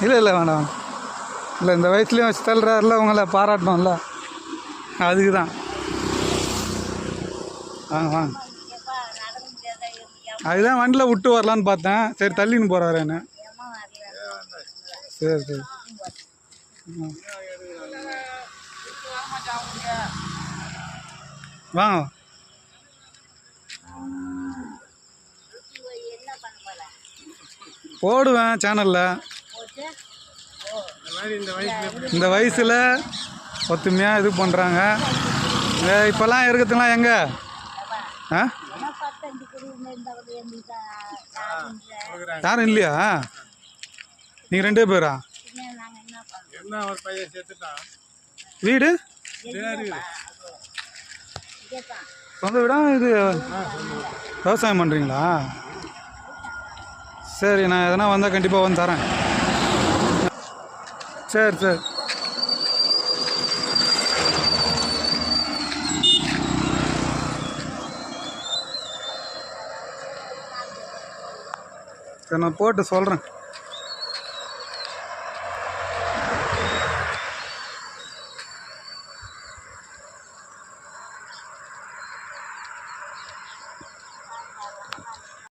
இல்லை இல்லை வேண்டாம். இல்லை இந்த வயசுலேயும் வச்சு தள்ளுறாருல உங்களை பாராட்டணும்ல, அதுக்கு தான். வாங்க வாங்க. அதுதான் வண்டியில் விட்டு வரலான்னு பார்த்தேன். சரி தள்ளின்னு போகிறாருன்னு. சரி சரி. வாங்க. போடுவேன் சேனலில். இந்த வயசில் ஒத்துமையாக இது பண்ணுறாங்க. இப்போல்லாம் இருக்கிறதுலாம் எங்கே? ஆ யாரும் இல்லையா? நீங்கள் 2 பேரா? வீடு சொந்த வீடா? இது விவசாயம் பண்ணுறீங்களா? சரி, நான் எதனா வந்தால் கண்டிப்பாக வந்து தரேன். சரி சரி. சரி, நான் போட்டு சொல்கிறேன்.